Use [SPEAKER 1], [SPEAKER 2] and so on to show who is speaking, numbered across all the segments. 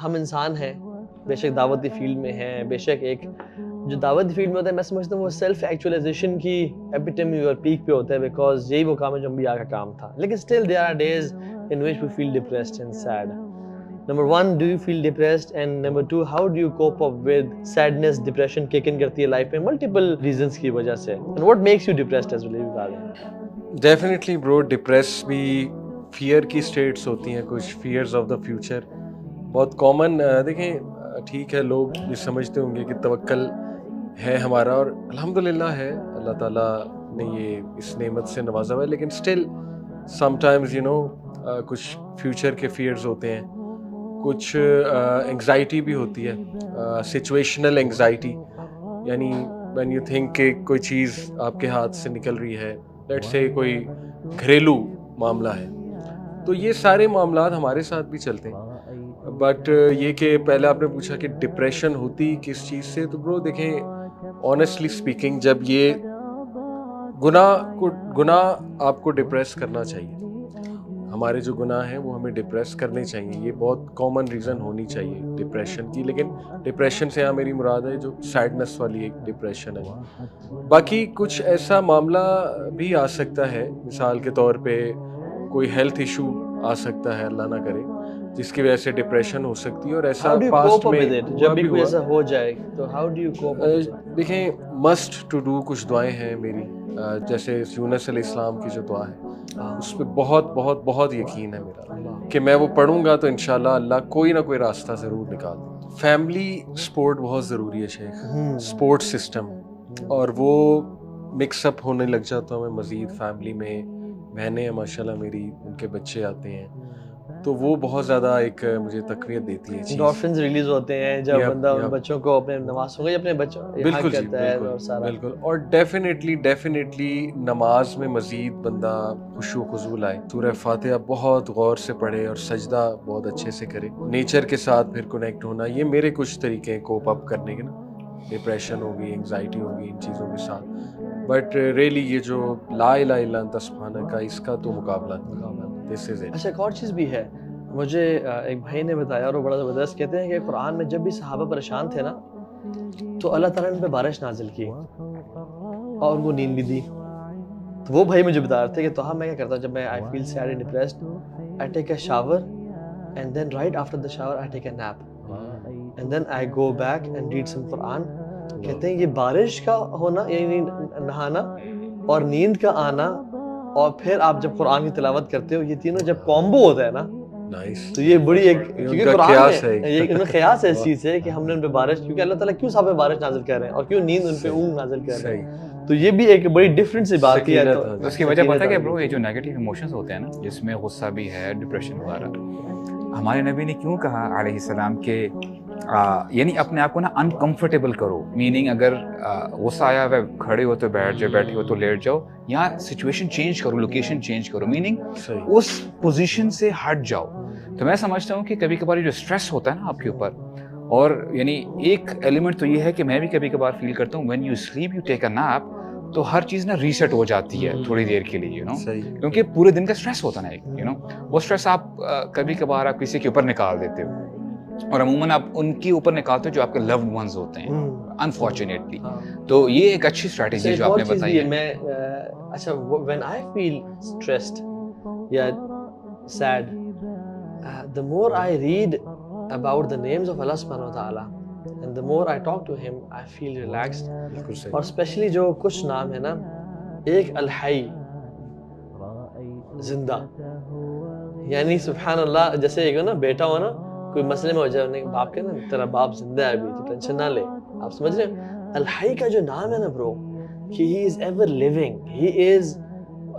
[SPEAKER 1] ہم انسان ہیں، بے شک دعوتی فیلڈ میں ہیں، بے شک ایک جو دعوتی فیلڈ میں ہوتا ہے میں سمجھتا ہوں وہ سیلف ایکچولائزیشن کی ایپیٹمی اور پیک پہ ہوتا ہے، بیکاز یہی وہ کام ہے جو انبیاء کا کام تھا. لیکن still there are days in which we feel depressed and sad. Number one, do you feel depressed? And number two, how do you cope up with sadness, depression kick in کرتی ہے life میں multiple reasons کی وجہ سے. And what makes you depressed as well?
[SPEAKER 2] Definitely برو، depress بھی fair کی status ہوتی ہیں، کچھ فیئرز آف دا فیوچر بہت کامن. دیکھیں ٹھیک ہے، لوگ یہ سمجھتے ہوں گے کہ توکل ہے ہمارا، اور الحمدللہ ہے، اللہ تعالیٰ نے یہ اس نعمت سے نوازا ہوا ہے، لیکن اسٹل سم ٹائمز کچھ فیوچر کے فیئرز ہوتے ہیں، کچھ انگزائٹی بھی ہوتی ہے، سچویشنل انگزائٹی، یعنی وین یو تھنک کہ کوئی چیز آپ کے ہاتھ سے نکل رہی ہے، لیٹ سے کوئی گھریلو معاملہ ہے، تو یہ سارے معاملات ہمارے ساتھ بھی چلتے ہیں. بٹ یہ کہ پہلے آپ نے پوچھا کہ ڈپریشن ہوتی کس چیز سے، تو برو دیکھیں آنیسٹلی اسپیکنگ جب یہ گناہ آپ کو ڈپریس کرنا چاہیے، ہمارے جو گناہ ہیں وہ ہمیں ڈپریس کرنے چاہیے، یہ بہت کامن ریزن ہونی چاہیے ڈپریشن کی. لیکن ڈپریشن سے میری مراد ہے جو سیڈنس والی ایک ڈپریشن ہے. باقی کچھ ایسا معاملہ بھی آ سکتا ہے، مثال کے طور پہ کوئی ہیلتھ ایشو آ سکتا ہے، اللہ نہ کرے، جس کی وجہ سے ڈپریشن ہو سکتی ہے، اور ایسا پاسٹ میں
[SPEAKER 1] جب بھی کوئی ایسا ہو جائے تو ہاؤ ڈو یو کوپ؟
[SPEAKER 2] دیکھیں مسٹ ٹو ڈو کچھ دعائیں ہیں میری، جیسے یونس علیہ السلام کی جو دعا ہے اس پہ بہت بہت بہت یقین ہے میرا کہ میں وہ پڑھوں گا تو انشاءاللہ اللہ کوئی نہ کوئی راستہ ضرور نکال دے. فیملی سپورٹ بہت ضروری ہے شیخ، سپورٹ سسٹم، اور وہ مکس اپ ہونے لگ جاتا ہوں میں مزید. فیملی میں بہنیں ہیں ماشاءاللہ میری، ان کے بچے آتے ہیں، تو وہ بہت زیادہ ایک مجھے تقویت دیتی ہے.
[SPEAKER 1] انڈورفنز ریلیز ہوتے ہیں جب بندہ ان بچوں کو اپنے نماز ہو گئی اپنے بچوں
[SPEAKER 2] بالکل کرتا ہے، بالکل. اور ڈیفینیٹلی نماز میں مزید بندہ خشوع و خضوع لائے، سورہ فاتحہ بہت غور سے پڑھے اور سجدہ بہت اچھے سے کرے، نیچر کے ساتھ پھر کنیکٹ ہونا. یہ میرے کچھ طریقے ہیں کوپ اپ کرنے کے نا، ڈپریشن ہوگی، انگزائٹی ہوگی، ان چیزوں کے ساتھ. بٹ ریئلی یہ جو لا الہ الا انت سبحانک کا، اس کا تو مقابلہ دس از اٹ.
[SPEAKER 1] اچھا ایک اور چیز بھی ہے، مجھے ایک بھائی نے بتایا اور وہ بڑا زبردست، کہتے ہیں کہ قرآن میں جب بھی صحابہ پریشان تھے نا تو اللہ تعالیٰ نے ان پہ بارش نازل کی اور وہ نیند بھی دی. تو وہ بھائی مجھے بتا رہے تھے کہ تو میں کیا کرتا ہوں جب میں I feel sad and depressed, I take a shower and then right after the shower I take a nap and then I go back and read some Quran. کہتے ہیں یہ بارش کا ہونا یعنی نہانا اور نیند کا آنا اور پھر آپ جب قرآن کی تلاوت کرتے ہو، یہ تینوں جب کومبو ہوتا ہے نا تو یہ بڑی ایک، کیونکہ قرآن میں یہ ان کا قیاس ہے اس چیز سے کہ ہم نے ان پہ بارش، کیونکہ اللہ تعالیٰ کیوں صاحب بارش نازل کر رہے ہیں اور کیوں نیند ان پہ اونگ نازل کر رہے ہیں، تو یہ بھی ایک بڑی ڈفرینٹ سی بات ہے.
[SPEAKER 3] تو اس کی وجہ پتہ ہے کہ برو یہ جو نیگیٹو ایموشنز ہوتے ہیں نا، جس میں غصہ بھی ہے، ڈپریشن وغیرہ، ہمارے نبی نے کیوں کہا علیہ السلام کہ یعنی اپنے آپ کو نا انکمفرٹیبل کرو، میننگ اگر غصہ آیا ہوا کھڑے ہو تو بیٹھ جاؤ، بیٹھے ہو تو لیٹ جاؤ، یا سچویشن چینج کرو، لوکیشن چینج کرو، میننگ اس پوزیشن سے ہٹ جاؤ. تو میں سمجھتا ہوں کہ کبھی کبھار جو اسٹریس ہوتا ہے نا آپ کے اوپر، اور یعنی ایک ایلیمنٹ تو یہ ہے کہ میں بھی کبھی کبھار فیل کرتا ہوں when you sleep you take a nap, تو ہر چیز نا ریسیٹ ہو جاتی ہے تھوڑی دیر کے لیے، کیونکہ پورے دن کا اسٹریس ہوتا ہے نا ایک، وہ اسٹریس آپ کبھی کبھار آپ کسی کے اوپر نکال دیتے ہو، اور عموماً آپ ان کے اوپر نکالتے ہو جو آپ کے لوڈ ونز ہوتے ہیں انفارچونیٹلی. تو یہ ایک اچھی اسٹریٹجی جو آپ نے بتائی ہے.
[SPEAKER 1] میں اچھا when I feel stressed یا sad, the more I read about the names of Allah subhanahu wa ta'ala and the more I talk to him, I feel relaxed. اور اسپیشلی جو کچھ نام ہے نا، ایک الحی زندہ، یعنی سبحان اللہ، جیسے ایک نا بیٹا ہو نا کوئی مسئلے میں ہو جائے، باپ کے نا تیرا باپ زندہ ہے ابھی تو ٹینشن نہ لے، آپ سمجھ رہے ہیں. الحی کا جو نام ہے نا برو، کہ ہی از ایور لیونگ، ہی از،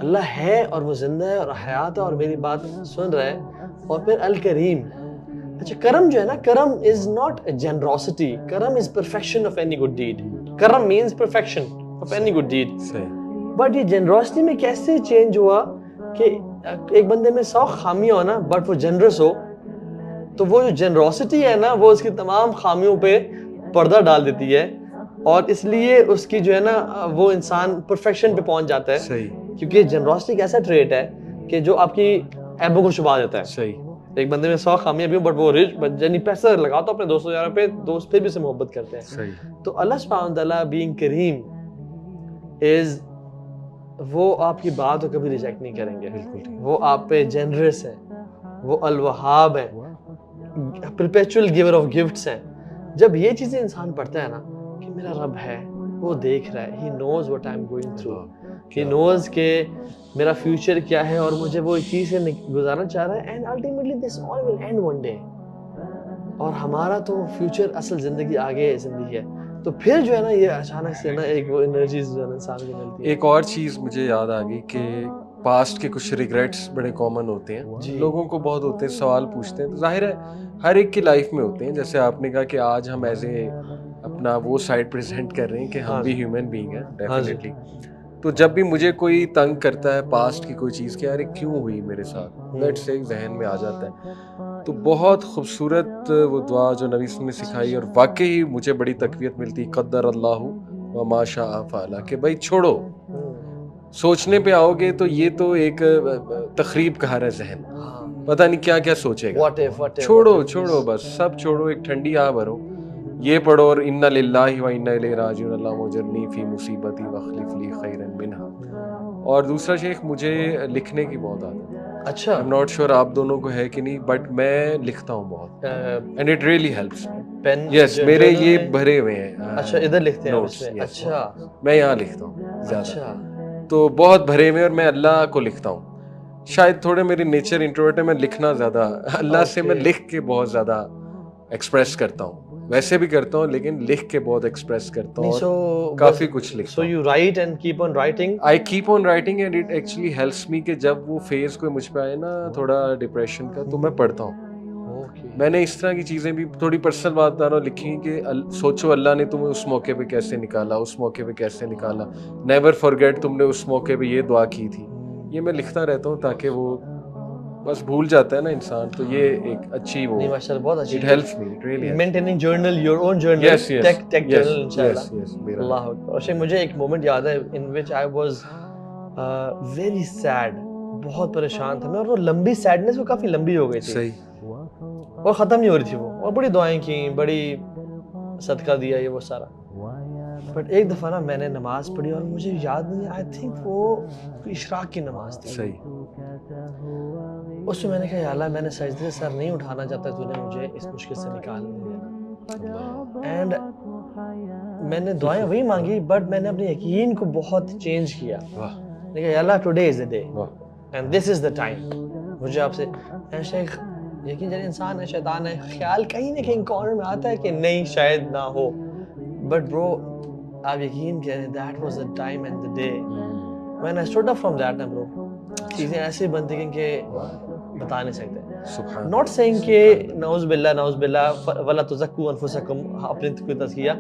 [SPEAKER 1] اللہ ہے اور وہ زندہ ہے اور حیات ہے اور میری بات سن رہا ہے. اور پھر الکریم. اچھا کرم جو ہے نا، کرم از ناٹ جنروسٹی، کرم is perfection of any good deed. کرم means perfection of any good deed. But یہ جنروسٹی میں کیسے چینج ہوا کہ ایک بندے میں 100 خامیاں ہو نا بٹ وہ جنرس ہو، تو وہ جو جنروسٹی ہے نا وہ اس کی تمام خامیوں پہ پردہ ڈال دیتی ہے، اور اس لیے اس کی جو ہے نا وہ انسان پرفیکشن پہ پہنچ جاتا ہے. کیونکہ جنروسٹی ایک ایسا ٹریٹ ہے کہ جو آپ کی عیبوں کو چھپا دیتا ہے. ایک بندے میں 100 خامیاں بھی ہوں بٹ وہ رچ یعنی پیسہ لگاتا اپنے دوستوں یاروں پہ, دوست پھر بھی سے محبت کرتے ہیں.
[SPEAKER 2] صحیح.
[SPEAKER 1] تو اللہ سبحانہ تعالیٰ بینگ کریم از, وہ آپ کی بات کو کبھی ریجیکٹ نہیں کریں گے. وہ آپ پہ جنرس ہیں, وہ الوہاب ہیں, پرپیچول گیور آف گفٹس ہیں. جب یہ چیزیں انسان پڑھتا ہے نا کہ میرا رب ہے, وہ دیکھ رہا ہے, he knows what I am going through, he knows کہ میرا فیوچر کیا ہے اور مجھے وہ چیز سے گزارنا چاہ رہا ہے, and ultimately this all will end one day. اور ہمارا تو فیوچر اصل زندگی آگے زندگی ہے. تو پھر جو ہے نا یہ اچانک سے نا ایک وہ انرجیز جو ہے نا انسان کو ملتی ہے.
[SPEAKER 2] ایک اور چیز مجھے یاد آ گئی کہ پاسٹ کے کچھ ریگریٹس بڑے کامن ہوتے ہیں, لوگوں کو بہت ہوتے ہیں, سوال پوچھتے ہیں, تو ظاہر ہے ہر ایک کی لائف میں ہوتے ہیں. جیسے آپ نے کہا کہ آج ہم ایز اے اپنا وہ سائڈ پریزنٹ کر رہے ہیں کہ ہم بھی ہیومن بینگ ہیں ڈیفینیٹلی. تو جب بھی مجھے کوئی تنگ کرتا ہے پاسٹ کی کوئی چیز کہ یار کیوں ہوئی میرے ساتھ, لیٹس سے ذہن میں آ جاتا ہے. تو بہت خوبصورت وہ دعا جو نبی صلی اللہ علیہ وسلم نے سکھائی, اور واقعی مجھے بڑی تقویت ملتی, قدر اللہ وما شاء فعل, کہ بھائی چھوڑو, سوچنے پہ آؤ گے تو یہ تو ایک تخریب کا ہے ذہن, پتہ نہیں کیا کیا سوچے گا. چھوڑو بس, سب چھوڑو, ایک ٹھنڈی آہ بھرو, یہ پڑھو, اور انا للہ و انا الیہ راجعون اللہم اجرنی فی مصیبتی واخلف لی خیرا منہا. اور دوسرا شیخ, مجھے لکھنے کی بہت عادت ہے.
[SPEAKER 1] اچھا,
[SPEAKER 2] I'm not sure آپ دونوں کو ہے کہ نہیں, بٹ میں لکھتا ہوں بہت, and it really helps me.
[SPEAKER 1] پین
[SPEAKER 2] Yes, میرے یہ بھرے ہوئے ہیں.
[SPEAKER 1] اچھا, ادھر لکھتے ہیں
[SPEAKER 2] notes,
[SPEAKER 1] اس میں.
[SPEAKER 2] yes.
[SPEAKER 1] اچھا,
[SPEAKER 2] میں یہاں لکھتا ہوں زیادہ,
[SPEAKER 1] اچھا,
[SPEAKER 2] تو بہت بھرے ہوئے, اور میں اللہ کو لکھتا ہوں. شاید تھوڑے میری نیچر انٹروورٹ ہے, میں لکھنا زیادہ, اللہ سے میں لکھ کے بہت زیادہ ایکسپریس کرتا ہوں. ویسے بھی کرتا ہوں لیکن لکھ کے بہت ایکسپریس کرتا ہوں, اور کافی کچھ لکھتا ہوں.
[SPEAKER 1] So you write and keep on writing?
[SPEAKER 2] I keep on writing and it actually helps me کہ جب وہ فیز کوئی مجھ پہ آئے نا تھوڑا ڈپریشن کا, تو میں پڑھتا ہوں. میں نے اس طرح کی چیزیں بھی, تھوڑی پرسنل بات بتا رہا ہوں, لکھی کہ سوچو اللہ نے تمہیں اس موقع پہ کیسے نکالا, اس موقع پہ کیسے نکالا, نیور فارگیٹ تم نے اس موقع پہ یہ دعا کی تھی. یہ میں لکھتا رہتا ہوں تاکہ وہ بس بھول جاتا ہے نا انسان, تو یہ ایک اچھی وہ,
[SPEAKER 1] ماشاءاللہ بہت اچھی,
[SPEAKER 2] it helps me, it really helps.
[SPEAKER 1] maintaining journal, your own journal,
[SPEAKER 2] Yes,
[SPEAKER 1] tech journal انشاءاللہ.
[SPEAKER 2] yes.
[SPEAKER 1] اللہ اکبر. اور مجھے ایک مومنٹ یاد ہے in which I was very sad, بہت پریشان تھا میں, اور وہ لمبی سیڈنس وہ کافی لمبی ہو گئی تھی.
[SPEAKER 2] صحیح.
[SPEAKER 1] اور ختم نہیں ہو رہی تھی وہ, اور بڑی دعائیں کی, بڑی صدقہ دیا, یہ وہ سارا. بٹ ایک دفعہ نا میں نے نماز پڑھی اور مجھے یاد نہیں, آئی تھنک وہ اشراق کی نماز تھی.
[SPEAKER 2] صحیح.
[SPEAKER 1] اس میں نے کہا یا اللہ, میں نے سجدے سے سر نہیں اٹھانا چاہتا, تو نے مجھے اس مشکل سے نکال دیا. اینڈ میں نے دعائیں وہی مانگی, بٹ میں نے اپنے یقین کو بہت چینج کیا. میں نے کہا یا اللہ, today is the day and this is the time. مجھے آپ سے شیخ یقین جب انسان ہے, شیطان ہے, خیال کہیں نہ کہیں کارنر میں آتا ہے کہ نہیں شاید نہ ہو, بٹ برو آپ یقین کریں, that was the time and the day when I stood up from that, bro, چیزیں ایسے بنتی ہیں کہ بتا نہیں سکتے. Not saying کہ نعوذ باللہ ولا تزکوا انفسکم, اپنے کوئی تزکیہ,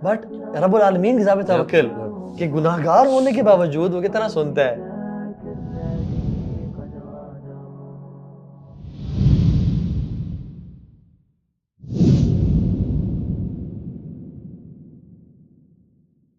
[SPEAKER 1] بٹ رب العالمین کی ذات توکل کہ گناہگار ہونے کے باوجود وہ کتنا سنتا ہے,